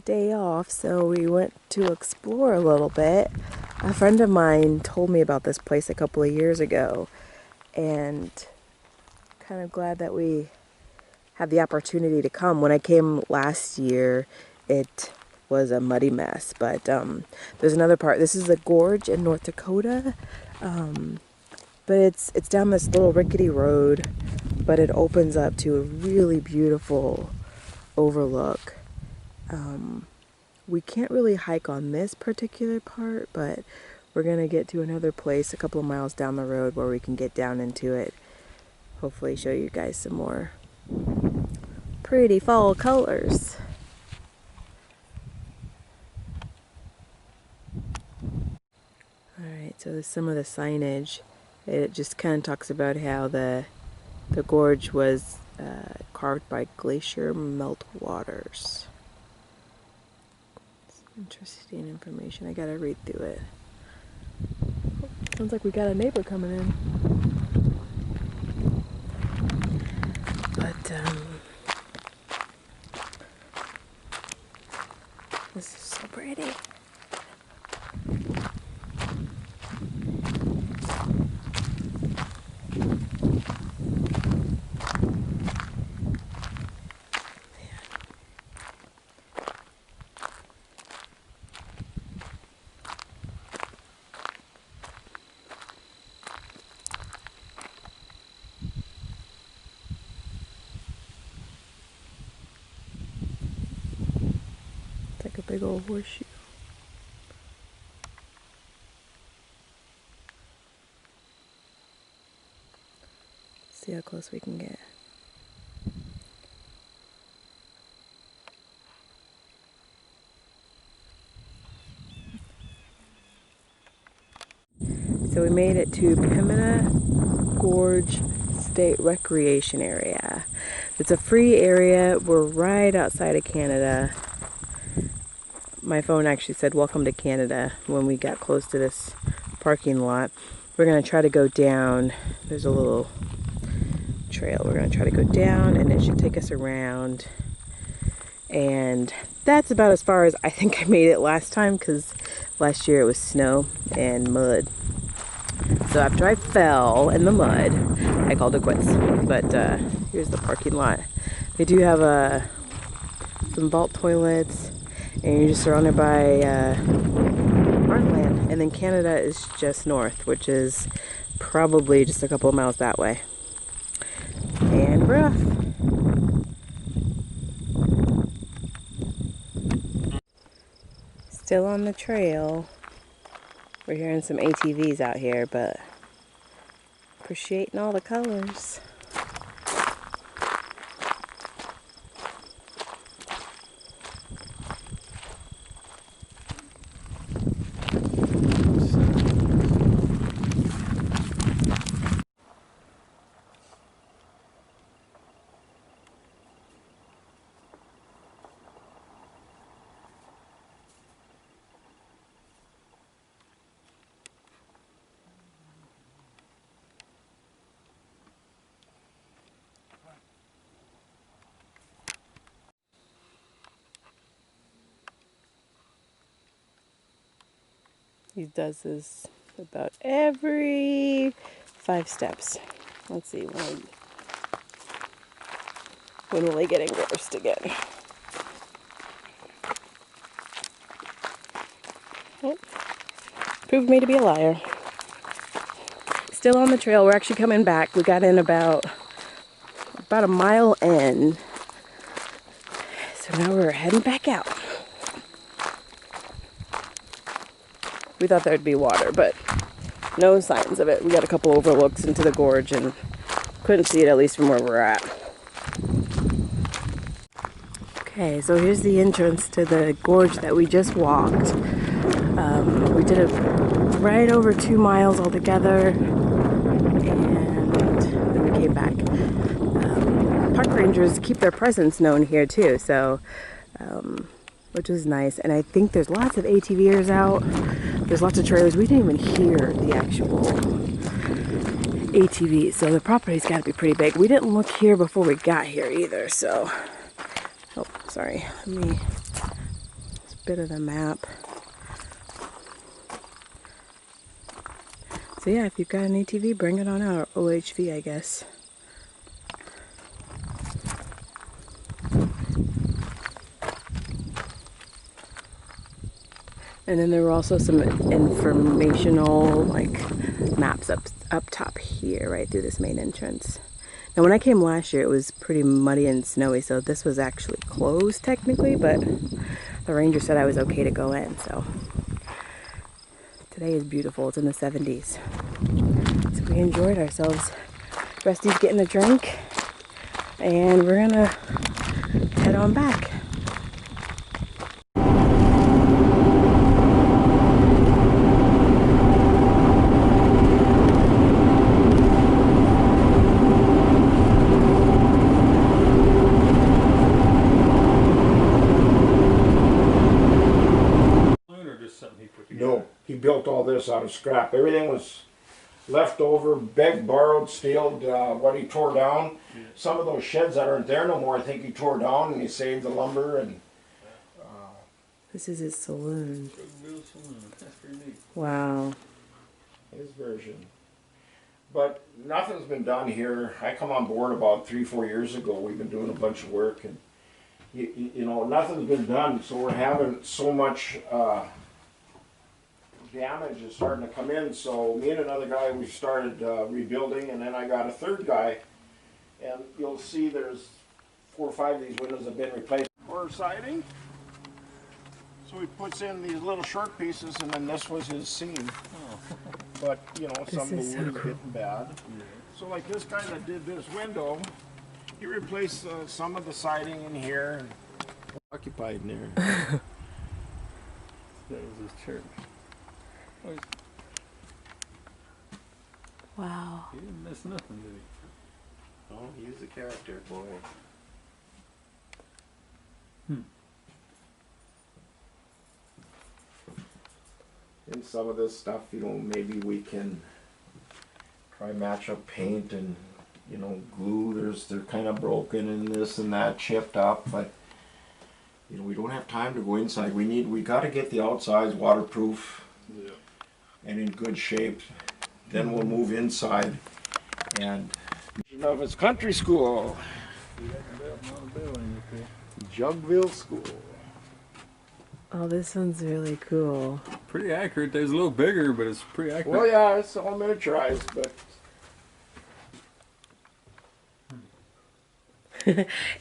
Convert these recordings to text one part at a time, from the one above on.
day off, so we went to explore a little bit. A friend of mine told me about this place a couple of years ago, and kind of glad that we had the opportunity to come. When I came last year, it was a muddy mess, but there's another part. This is a gorge in North Dakota, but it's down this little rickety road, but it opens up to a really beautiful overlook. We can't really hike on this particular part, but we're gonna get to another place a couple of miles down the road where we can get down into it. Hopefully show you guys some more pretty fall colors. Alright, so there's some of the signage. It just kind of talks about how the gorge was carved by glacier meltwaters. Interesting information. I gotta read through it. Oh, sounds like we got a neighbor coming in. But this is so pretty. Like a big old horseshoe. See how close we can get. So we made it to Pembina Gorge State Recreation Area. It's a free area. We're right outside of Canada. My phone actually said welcome to Canada when we got close to this parking lot. We're going to try to go down. There's a little trail. We're going to try to go down, and it should take us around. And that's about as far as I think I made it last time, because last year it was snow and mud. So after I fell in the mud, I called it quits. But here's the parking lot. They do have some vault toilets, and you're just surrounded by farmland. And then Canada is just north, which is probably just a couple of miles that way. And we're off. Still on the trail. We're hearing some ATVs out here, but appreciating all the colors. He does this about every 5 steps. Let's see, when will they get engrossed again? Oh, proved me to be a liar. Still on the trail. We're actually coming back. We got in about a mile in. So now we're heading back out. We thought there'd be water, but no signs of it. We got a couple overlooks into the gorge and couldn't see it, at least from where we're at. Okay, so here's the entrance to the gorge that we just walked. We did it right over 2 miles altogether, and then we came back. Park rangers keep their presence known here too, so which is nice. And I think there's lots of ATVers out. There's lots of trailers. We didn't even hear the actual ATVs, so the property's got to be pretty big. We didn't look here before we got here either, so... Oh, sorry. Let me bit of the map. So yeah, if you've got an ATV, bring it on out, or OHV, I guess. And then there were also some informational, like, maps up top here, right through this main entrance. Now, when I came last year, it was pretty muddy and snowy, so this was actually closed technically, but the ranger said I was okay to go in, so. Today is beautiful. It's in the 70s. So we enjoyed ourselves. Rusty's getting a drink, and we're gonna head on back. No, he built all this out of scrap. Everything was left over, begged, borrowed, stealed, what he tore down. Yeah. Some of those sheds that aren't there no more, I think he tore down and he saved the lumber. And this is his saloon. Real saloon. That's pretty neat. Wow. His version. But nothing's been done here. I come on board about 3-4 years ago. We've been doing a bunch of work, and you know, nothing's been done. So we're having so much damage is starting to come in. So me and another guy, we started rebuilding, and then I got a third guy, and you'll see there's 4 or 5 of these windows have been replaced. Or siding. So he puts in these little short pieces, and then this was his seam. Oh. But you know, some of the wood is getting bad. Yeah. So like this guy that did this window, he replaced some of the siding in here and occupied in there. That was his church. Wow. He didn't miss nothing, did he? Oh, he's a character, boy. And some of this stuff, you know, maybe we can try match up paint and, you know, glue. They're kind of broken and this and that, chipped up, but you know, we don't have time to go inside. We got to get the outsides waterproof. Yeah. And in good shape. Then we'll move inside. And it's country school. Jugville School. Oh, this one's really cool. Pretty accurate. It's a little bigger, but it's pretty accurate. Well, yeah, it's all miniaturized, but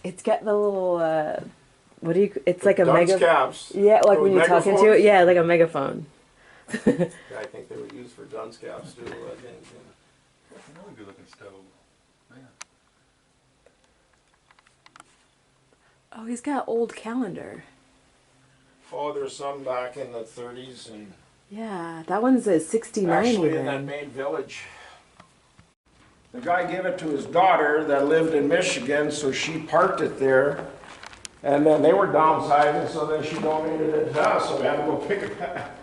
It's got the little what do you? It's like a dunce mega. caps. Yeah, like when you talk into it. Yeah, like a megaphone. Yeah, I think they were used for dunce caps too. I think. That's another good-looking stove. Man. Oh, he's got old calendar. Oh, there's some back in the 30s and. Yeah, that one's a 69 actually even. in that main village. The guy gave it to his daughter that lived in Michigan, so she parked it there. And then they were downsizing, so then she donated it to us, so we had to go pick it up.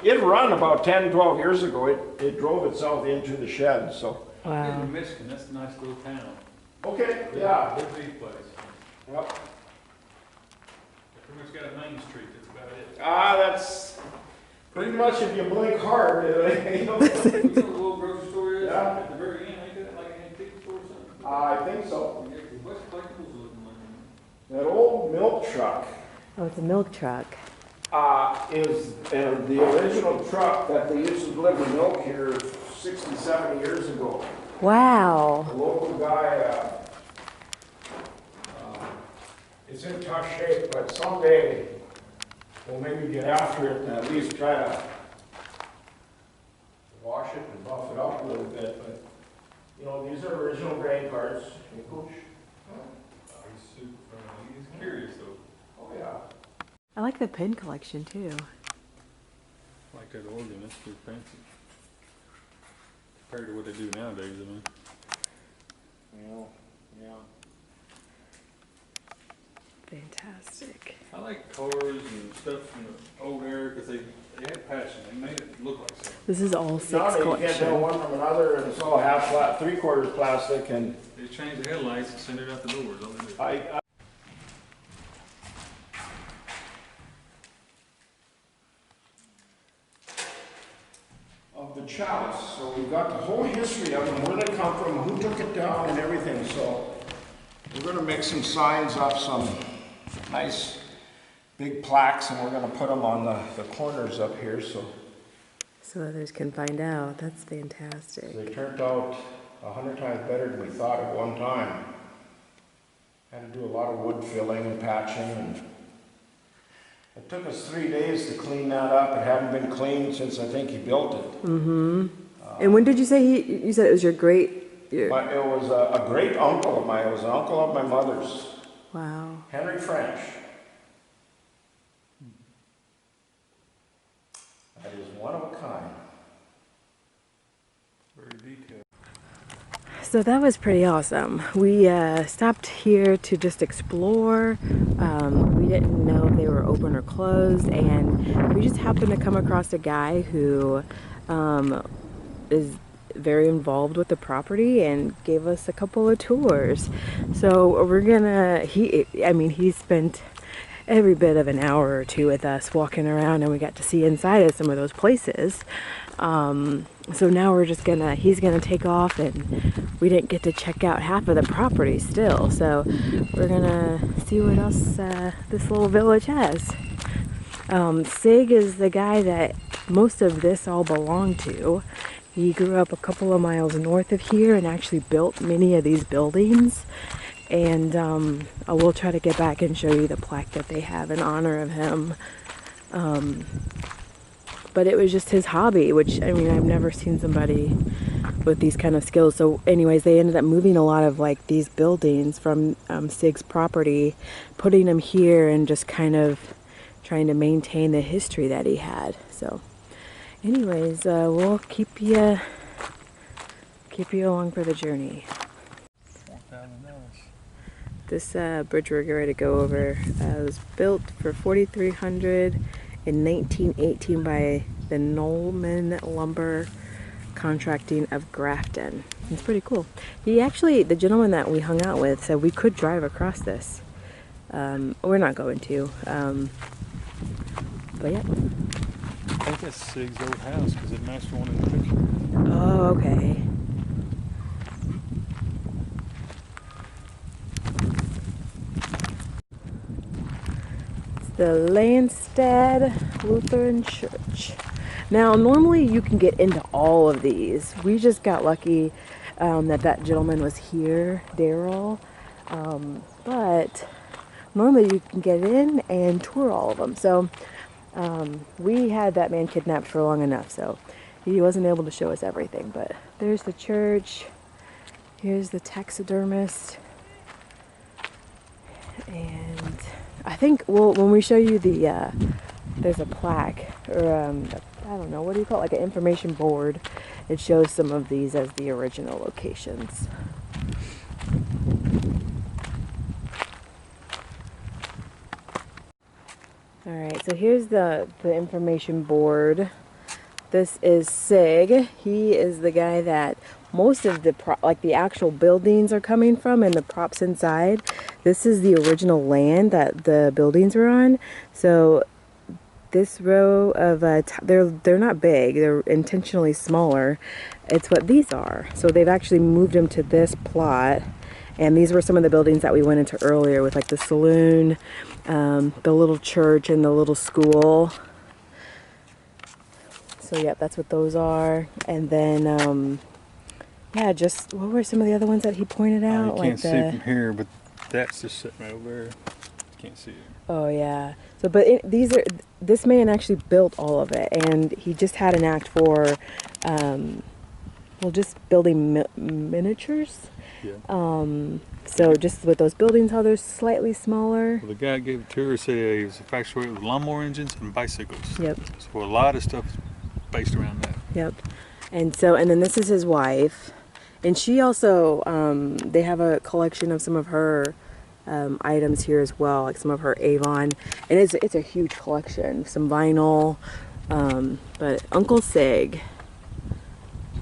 It run about 10, 12 years ago. It drove itself into the shed, so. Wow. In Michigan, that's a nice little town. Okay, yeah. Good big place. Yep. Pretty much got a main street, that's about it. That's pretty much if you blink hard. You know what the little grocery store is? Yeah. At the very end, ain't that like an antique store or something? I think so. What's collectibles looking like? That old milk truck. Oh, it's a milk truck. Is the original truck that they used to deliver milk here 60, 70 years ago. Wow. The local guy, it's in tough shape, but someday we'll maybe get after it and at least try to wash it and buff it up a little bit. But, you know, these are original grain carts. Hey, Coach. He's super friendly. He's curious, though. Oh, yeah. I like the pin collection too. I like that organ. That's pretty fancy. Compared to what they do nowadays, I mean. Yeah. Fantastic. I like cars and stuff from the old era because they had passion. They made it look like something. This is all six You can't collection. tell one from another, and it's all half flat, 3/4 plastic, and They changed the headlights and send it out the doors. All they do. the chalice. So we've got the whole history of them, where they come from, who took it down, and everything. So we're going to make some signs up, some nice big plaques, and we're going to put them on the corners up here so others can find out. That's fantastic. they turned out 100 times better than we thought at one time. Had to do a lot of wood filling and patching, and it took us 3 days to clean that up. It hadn't been cleaned since I think he built it. Mm-hmm. And when did you say you said it was your great... It was a great uncle of mine. It was an uncle of my mother's. Wow. Henry French. That is one of a kind. Very detailed. So that was pretty awesome. We stopped here to just explore. We didn't know if they were open or closed, and we just happened to come across a guy who is very involved with the property and gave us a couple of tours. So we're gonna, he spent every bit of an hour or two with us walking around, and we got to see inside of some of those places. So now we're just he's gonna take off, and we didn't get to check out half of the property still. So we're gonna see what else this little village has. Sig is the guy that most of this all belonged to. He grew up a couple of miles north of here and actually built many of these buildings. And I will try to get back and show you the plaque that they have in honor of him. But it was just his hobby, which, I mean, I've never seen somebody with these kind of skills. So anyways, they ended up moving a lot of like these buildings from Sig's property, putting them here and just kind of trying to maintain the history that he had. So anyways, we'll keep you along for the journey. This bridge we're going to go over was built for $4,300 in 1918 by the Nolman Lumber Contracting of Grafton. It's pretty cool. He actually, the gentleman that we hung out with, said we could drive across this. We're not going to. But yeah. I think that's Sig's old house because it matched one in the picture. Oh, okay. The Landstead Lutheran Church. Now, normally you can get into all of these. We just got lucky that gentleman was here, Daryl. But normally you can get in and tour all of them. So we had that man kidnapped for long enough, so he wasn't able to show us everything. But there's the church. Here's the taxidermist. And I think, well, when we show you the, there's a plaque, or I don't know, what do you call it, like an information board. It shows some of these as the original locations. Alright, so here's the information board. This is Sig. He is the guy that most of the the actual buildings are coming from, and the props inside. This is the original land that the buildings were on. So this row of they're not big. They're intentionally smaller. It's what these are. So they've actually moved them to this plot. And these were some of the buildings that we went into earlier, with like the saloon, the little church, and the little school. So yeah, that's what those are. And then yeah, just what were some of the other ones that he pointed out? You can't see from here, but that's just sitting right over there. You can't see it. Oh yeah. So, but this man actually built all of it, and he just had an act for, well, just building miniatures. Yeah. So just with those buildings, how they're slightly smaller. Well, the guy gave a tour, said he was infatuated with lawnmower engines and bicycles. Yep. So a lot of stuff is based around that. Yep. And then this is his wife, and she also, they have a collection of some of her items here as well, like some of her Avon, and it's a huge collection, some vinyl, but Uncle Sig,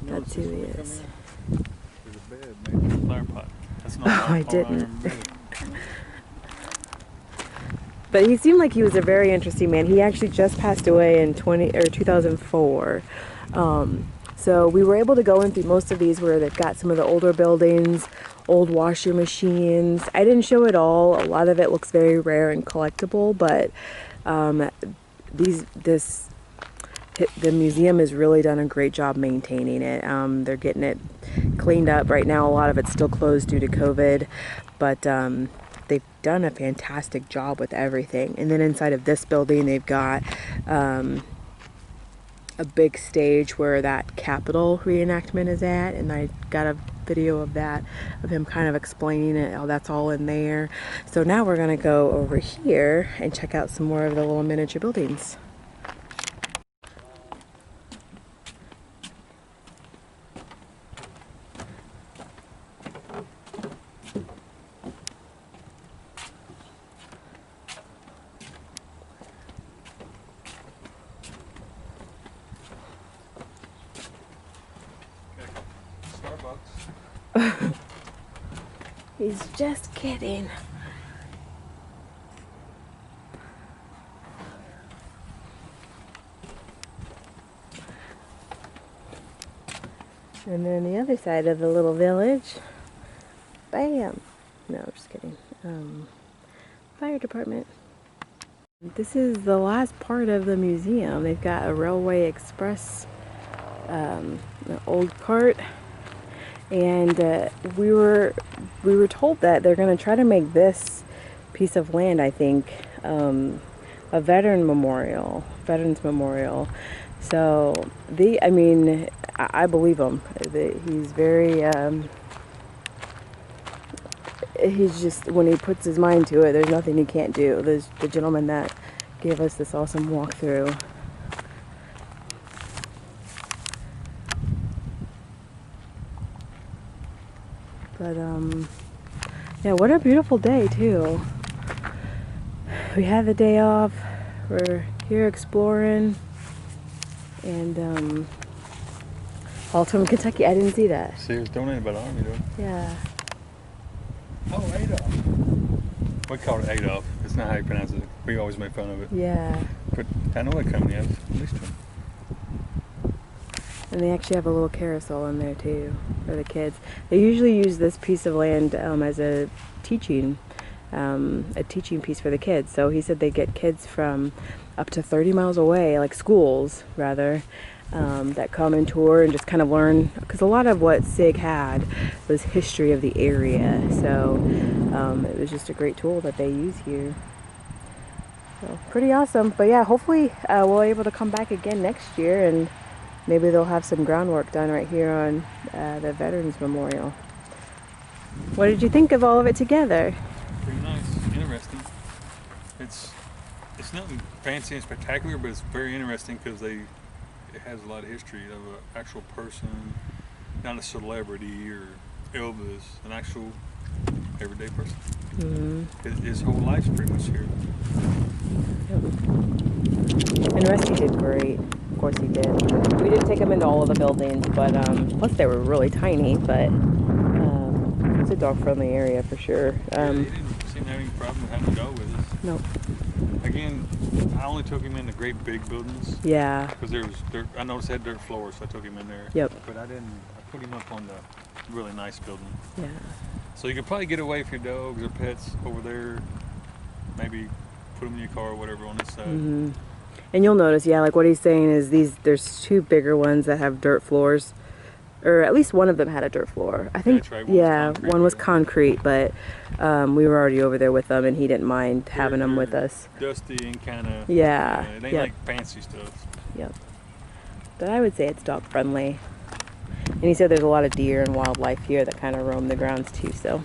that's who he is. There's a bed made with a flower pot. That's not I didn't. But he seemed like he was a very interesting man. He actually just passed away in 2004. So we were able to go in through most of these where they've got some of the older buildings, old washer machines. I didn't show it all. A lot of it looks very rare and collectible, but the museum has really done a great job maintaining it. They're getting it cleaned up. Right now, a lot of it's still closed due to COVID, but they've done a fantastic job with everything. And then inside of this building, they've got a big stage where that Capitol reenactment is at, and I got a video of that, of him kind of explaining it, how that's all in there. So now we're gonna go over here and check out some more of the little miniature buildings. He's just kidding. And then the other side of the little village, bam! No, just kidding. Fire department. This is the last part of the museum. They've got a railway express, an old cart, and we were told that they're going to try to make this piece of land, I think, a veterans memorial. So I believe him. He's very he's just, when he puts his mind to it, there's nothing he can't do. There's the gentleman that gave us this awesome walkthrough. But yeah, what a beautiful day too. We had the day off. We're here exploring, and Alton, Kentucky. I didn't see that. See, it was donated by the Army, though. Yeah. Oh, Adolf. We call it Adolf. It's not how you pronounce it. We always make fun of it. Yeah. But I know what company has at least one. And they actually have a little carousel in there too for the kids. They usually use this piece of land as a teaching piece for the kids. So he said they get kids from up to 30 miles away, like schools rather, that come and tour and just kind of learn, because a lot of what SIG had was history of the area. So it was just a great tool that they use here. So pretty awesome. But yeah, hopefully we'll be able to come back again next year, and maybe they'll have some groundwork done right here on the Veterans Memorial. What did you think of all of it together? Pretty nice, interesting. It's nothing fancy and spectacular, but it's very interesting because it has a lot of history of an actual person, not a celebrity or Elvis, an actual everyday person. Mm-hmm. His whole life's pretty much here. Yep. And Rusty did great. Of course he did. We didn't take him into all of the buildings, but plus they were really tiny, but it's a dog-friendly area for sure. Yeah, he didn't seem to have any problem with having a dog with us. Nope. Again, I only took him in the great big buildings. Yeah. Because there was dirt. I noticed it had dirt floors, so I took him in there. Yep. But I put him up on the really nice building. Yeah. So you could probably get away with your dogs or pets over there. Maybe put them in your car or whatever on this side. Mm-hmm. And you'll notice, yeah, like what he's saying is there's two bigger ones that have dirt floors. Or at least one of them had a dirt floor. I think, right. One was concrete, but we were already over there with them, and he didn't mind having them with us. Dusty and kind of. Yeah. It ain't like fancy stuff. Yep. But I would say it's dog friendly. And he said there's a lot of deer and wildlife here that kind of roam the grounds too. So,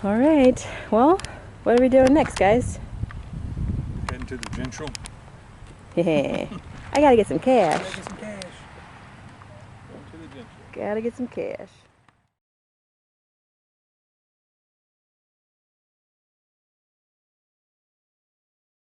all right. Well, what are we doing next, guys? Heading to the Gentral. I gotta get some cash. Gotta get some cash. Gotta get some cash.